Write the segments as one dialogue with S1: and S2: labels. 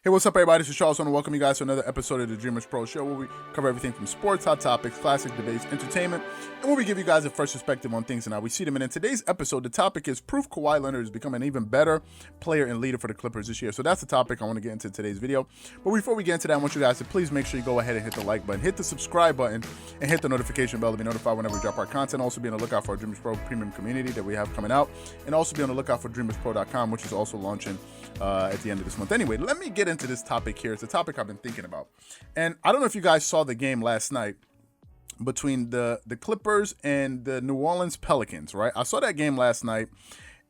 S1: Hey, what's up, everybody? This is Charles. I want to welcome you guys to another episode of the Dreamerspro Show, where we cover everything from sports, hot topics, classic debates, entertainment, and where we give you guys a fresh perspective on things and how we see them. And in today's episode, the topic is proof Kawhi Leonard has become an even better player and leader for the Clippers this year. So that's the topic I want to get into today's video. But before we get into that, I want you guys to please make sure you go ahead and hit the like button, hit the subscribe button, and hit the notification bell to be notified whenever we drop our content. Also be on the lookout for our Dreamerspro premium community that we have coming out, and also be on the lookout for Dreamerspro.com, which is also launching at the end of this month. Anyway, let me get into this topic here. It's a topic I've been thinking about. And I don't know if you guys saw the game last night between the Clippers and the New Orleans Pelicans, right? I saw that game last night,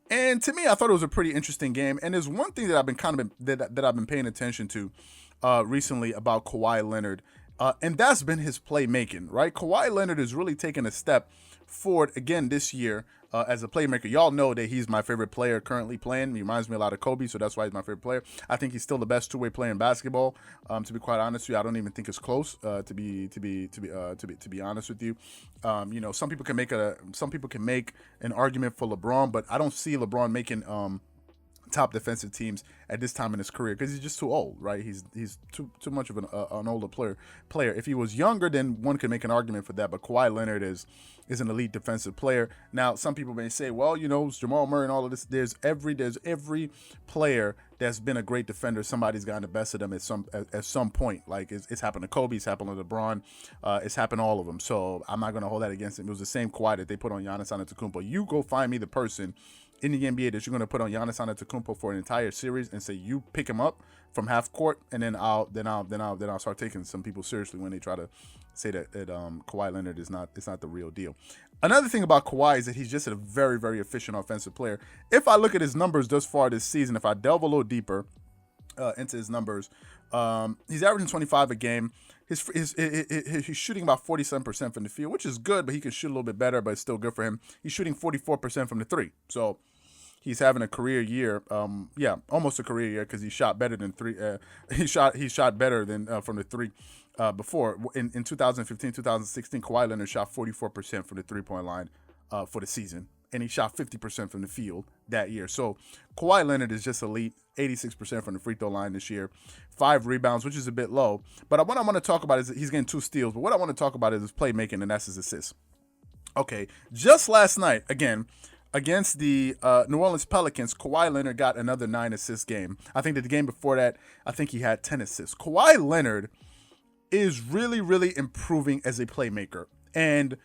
S1: and to me, I thought it was a pretty interesting game. And there's one thing that I've been that I've been paying attention to recently about Kawhi Leonard, and that's been his playmaking, right? Kawhi Leonard is really taking a step forward again this year as a playmaker. Y'all know that he's my favorite player currently playing. He reminds me a lot of Kobe, so that's why he's my favorite player. I think he's still the best two-way player in basketball. To be quite honest with you, I don't even think it's close. To be honest with you, you know, some people can make an argument for LeBron, but I don't see LeBron making top defensive teams at this time in his career because he's just too old, right? He's too much of an older player. If he was younger, then one could make an argument for that. But Kawhi Leonard is an elite defensive player. Now, some people may say, well, you know, it's Jamal Murray and all of this. There's every player that's been a great defender. Somebody's gotten the best of them at some point. Like it's happened to Kobe, it's happened to LeBron, it's happened to all of them. So I'm not gonna hold that against him. It was the same Kawhi that they put on Giannis Antetokounmpo. You go find me the person in the NBA that you're going to put on Giannis Antetokounmpo for an entire series and say you pick him up from half court, and then I'll start taking some people seriously when they try to say that Kawhi Leonard is not the real deal. Another thing about Kawhi is that he's just a very, very efficient offensive player. If I look at his numbers thus far this season, if I delve a little deeper into his numbers, he's averaging 25 a game. He's shooting about 47% from the field, which is good, but he can shoot a little bit better, but it's still good for him. He's shooting 44% from the three. So he's having a career year. Almost a career year because he shot better than three. He shot better than from the three before. In 2015, 2016, Kawhi Leonard shot 44% from the three-point line for the season, and he shot 50% from the field that year. So Kawhi Leonard is just elite. 86% from the free throw line this year, 5 rebounds, which is a bit low. But what I want to talk about is he's getting 2 steals. But what I want to talk about is his playmaking, and that's his assists. Okay, just last night, again, against the New Orleans Pelicans, Kawhi Leonard got another 9-assist game. I think that the game before that, I think he had 10 assists. Kawhi Leonard is really, really improving as a playmaker. And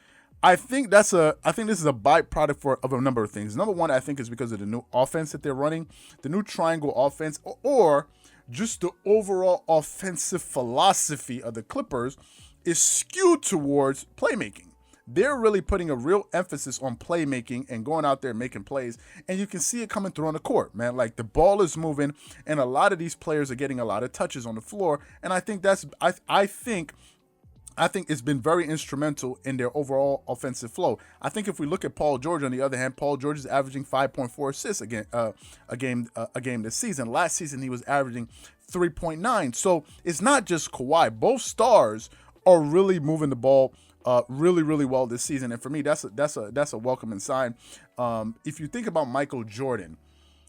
S1: I think this is a byproduct of a number of things. Number one, I think is because of the new offense that they're running, the new triangle offense, or just the overall offensive philosophy of the Clippers is skewed towards playmaking. They're really putting a real emphasis on playmaking and going out there and making plays, and you can see it coming through on the court, man. Like the ball is moving, and a lot of these players are getting a lot of touches on the floor, and I think I think it's been very instrumental in their overall offensive flow. I think if we look at Paul George, on the other hand, Paul George is averaging 5.4 assists a game this season. Last season, he was averaging 3.9. So it's not just Kawhi. Both stars are really moving the ball really, really well this season. And for me, that's a welcoming sign. If you think about Michael Jordan,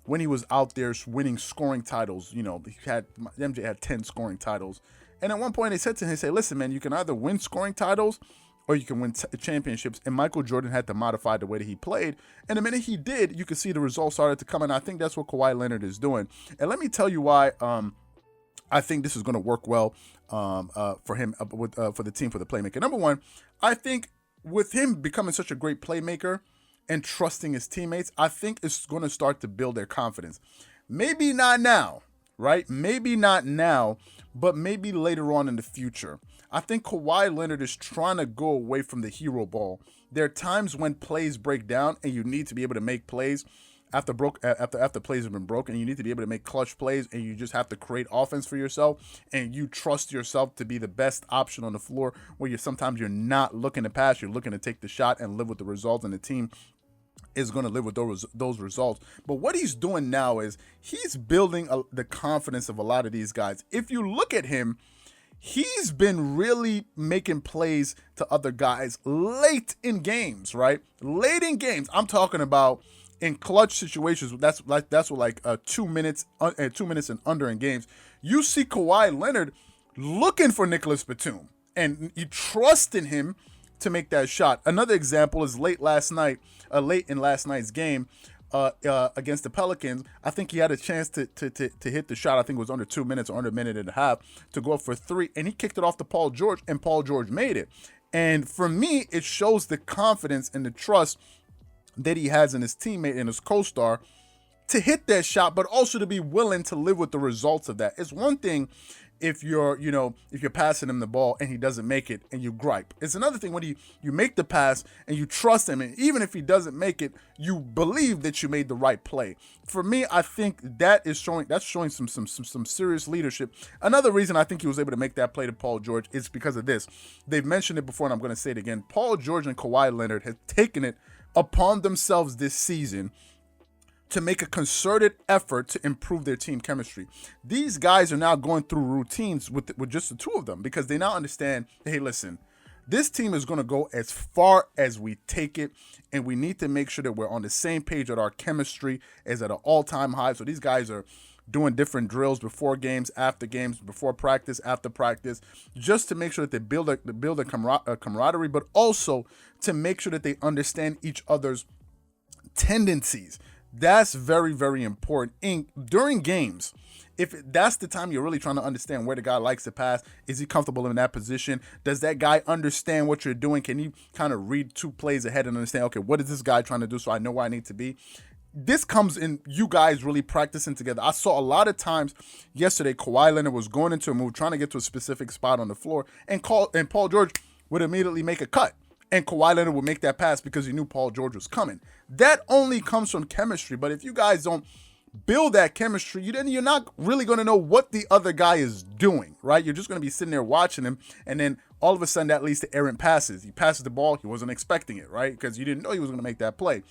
S1: when he was out there winning scoring titles, you know, MJ had 10 scoring titles. And at one point, they said to him, listen, man, you can either win scoring titles or you can win championships. And Michael Jordan had to modify the way that he played. And the minute he did, you could see the results started to come. And I think that's what Kawhi Leonard is doing. And let me tell you why I think this is going to work well for him, for the team, for the playmaker. Number one, I think with him becoming such a great playmaker and trusting his teammates, I think it's going to start to build their confidence. Maybe not now, right? Maybe not now, but maybe later on in the future. I think Kawhi Leonard is trying to go away from the hero ball. There are times when plays break down and you need to be able to make plays after plays have been broken. You need to be able to make clutch plays, and you just have to create offense for yourself, and you trust yourself to be the best option on the floor, where sometimes you're not looking to pass, you're looking to take the shot and live with the results, and the team is going to live with those results. But what he's doing now is he's building the confidence of a lot of these guys. If you look at him, he's been really making plays to other guys late in games, right? Late in games. I'm talking about in clutch situations. That's what 2 minutes and under in games. You see Kawhi Leonard looking for Nicholas Batum, and you trust in him to make that shot. Another example is late in last night's game against the Pelicans. I think he had a chance to hit the shot. I think it was under 2 minutes or under a minute and a half to go up for three, and he kicked it off to Paul George, and Paul George made it. And for me, it shows the confidence and the trust that he has in his teammate and his co-star to hit that shot, but also to be willing to live with the results of that. It's one thing if you're passing him the ball and he doesn't make it and you gripe. It's another thing when you make the pass and you trust him, and even if he doesn't make it, you believe that you made the right play. For me, I think that's showing some serious leadership. Another reason I think he was able to make that play to Paul George is because of this. They've mentioned it before, and I'm going to say it again. Paul George and Kawhi Leonard have taken it upon themselves this season to make a concerted effort to improve their team chemistry. These guys are now going through routines with just the two of them, because they now understand, hey, listen, this team is going to go as far as we take it, and we need to make sure that we're on the same page, that our chemistry is at an all-time high. So these guys are doing different drills before games, after games, before practice, after practice, just to make sure that they build a camaraderie, but also to make sure that they understand each other's tendencies. That's very, very important. During games, if that's the time you're really trying to understand where the guy likes to pass, is he comfortable in that position? Does that guy understand what you're doing? Can he kind of read 2 plays ahead and understand, okay, what is this guy trying to do so I know where I need to be? This comes in you guys really practicing together. I saw a lot of times yesterday Kawhi Leonard was going into a move, trying to get to a specific spot on the floor, and Paul George would immediately make a cut. And Kawhi Leonard would make that pass because he knew Paul George was coming. That only comes from chemistry. But if you guys don't build that chemistry, then you're not really going to know what the other guy is doing, right? You're just going to be sitting there watching him, and then all of a sudden that leads to errant passes. He passes the ball, he wasn't expecting it, right? Because you didn't know he was going to make that play.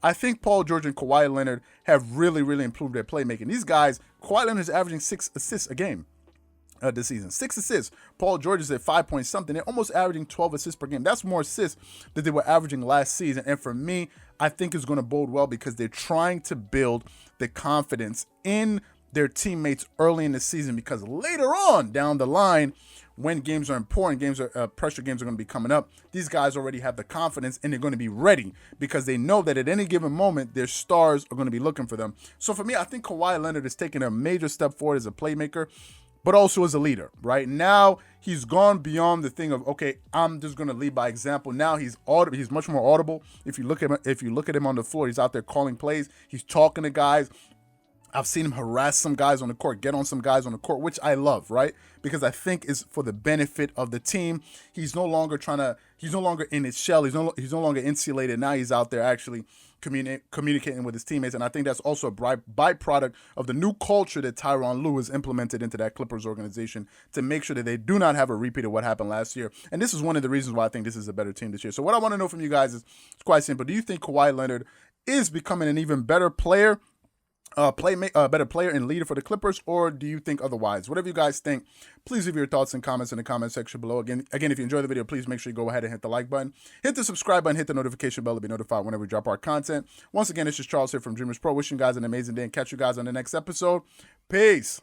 S1: I think Paul George and Kawhi Leonard have really, really improved their playmaking. These guys, Kawhi Leonard is averaging 6 assists a game this season. 6 assists. Paul George is at 5 point something. They're almost averaging 12 assists per game. That's more assists than they were averaging last season. And for me, I think it's going to bode well, because they're trying to build the confidence in their teammates early in the season, because later on down the line, when games are important, pressure games are going to be coming up, these guys already have the confidence and they're going to be ready, because they know that at any given moment, their stars are going to be looking for them. So for me, I think Kawhi Leonard is taking a major step forward as a playmaker, but also as a leader. Right now, he's gone beyond the thing of, okay, I'm just going to lead by example. Now he's much more audible. If you look at him on the floor, he's out there calling plays. He's talking to guys. I've seen him harass some guys on the court, get on some guys on the court, which I love, right? Because I think is for the benefit of the team. He's no longer in his shell. He's no longer insulated. Now he's out there actually communicating with his teammates. And I think that's also a byproduct of the new culture that Tyronn Lue has implemented into that Clippers organization to make sure that they do not have a repeat of what happened last year. And this is one of the reasons why I think this is a better team this year. So what I want to know from you guys is, it's quite simple. Do you think Kawhi Leonard is becoming an even better player, better player and leader for the Clippers, or do you think otherwise? Whatever you guys think, please leave your thoughts and comments in the comment section below. Again, if you enjoyed the video, please make sure you go ahead and hit the like button, hit the subscribe button, hit the notification bell to be notified whenever we drop our content. Once again, it's just Charles here from Dreamerspro, wishing you guys an amazing day, and catch you guys on the next episode. Peace.